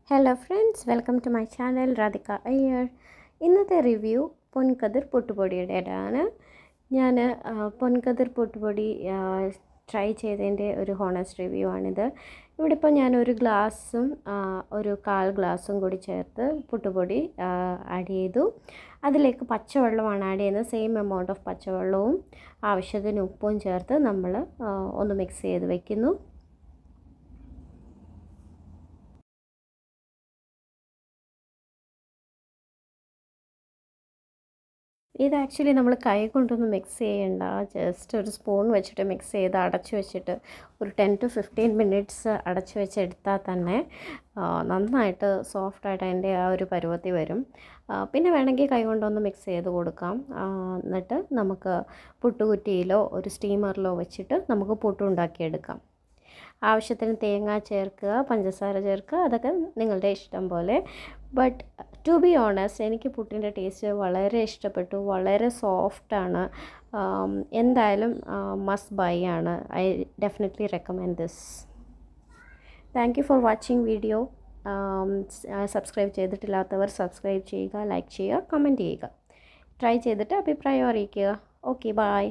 Hello friends, welcome to my channel Radhika Iyer. ഇന്നത്തെ review പൊൻകതിർ പുട്ടുപൊടിയുടേതാണ്. ഞാൻ പൊൻകതിർ പുട്ടുപൊടി ട്രൈ ചെയ്തതിൻ്റെ ഒരു ഹോണസ്റ്റ് റിവ്യൂ ആണിത്. ഇവിടെ ഇപ്പോൾ ഞാൻ ഒരു ഗ്ലാസും ഒരു 1/4 ഗ്ലാസും കൂടി ചേർത്ത് പുട്ടുപൊടി ആഡ് ചെയ്തു. അതിലേക്ക് പച്ചവെള്ളമാണ് ആഡ് ചെയ്യുന്നത്. സെയിം എമൗണ്ട് ഓഫ് പച്ചവെള്ളവും ആവശ്യത്തിന് ഉപ്പും ചേർത്ത് നമ്മൾ ഒന്ന് മിക്സ് ചെയ്ത് വെക്കുന്നു. ഇത് ആക്ച്വലി നമ്മൾ കൈ കൊണ്ടൊന്നും മിക്സ് ചെയ്യണ്ട, ജസ്റ്റ് ഒരു സ്പൂൺ വെച്ചിട്ട് മിക്സ് ചെയ്ത് അടച്ചു വെച്ചിട്ട് ഒരു 10 to 15 മിനിറ്റ്സ് അടച്ചു വെച്ചെടുത്താൽ തന്നെ നന്നായിട്ട് സോഫ്റ്റായിട്ട് അതിൻ്റെ ആ ഒരു പരുവത്തിൽ വരും. പിന്നെ വേണമെങ്കിൽ കൈ കൊണ്ടൊന്ന് മിക്സ് ചെയ്ത് കൊടുക്കാം. എന്നിട്ട് നമുക്ക് പുട്ടുകുറ്റിയിലോ ഒരു സ്റ്റീമറിലോ വെച്ചിട്ട് നമുക്ക് പുട്ടുണ്ടാക്കിയെടുക്കാം. ആവശ്യത്തിന് തേങ്ങ ചേർക്കുക, പഞ്ചസാര ചേർക്കുക, അതൊക്കെ നിങ്ങളുടെ ഇഷ്ടം പോലെ. ബട്ട് ടു ബി ഓണസ്റ്റ്, എനിക്ക് പുട്ടിൻ്റെ ടേസ്റ്റ് വളരെ ഇഷ്ടപ്പെട്ടു. വളരെ സോഫ്റ്റാണ്. എന്തായാലും മസ്റ്റ് ബൈ ആണ്. I definitely recommend this. Thank you for watching video. Subscribe ചെയ്തിട്ടില്ലാത്തവർ സബ്സ്ക്രൈബ് ചെയ്യുക, ലൈക്ക് ചെയ്യുക, കമൻറ്റ് ചെയ്യുക. ട്രൈ ചെയ്തിട്ട് അഭിപ്രായം അറിയിക്കുക. Okay, by.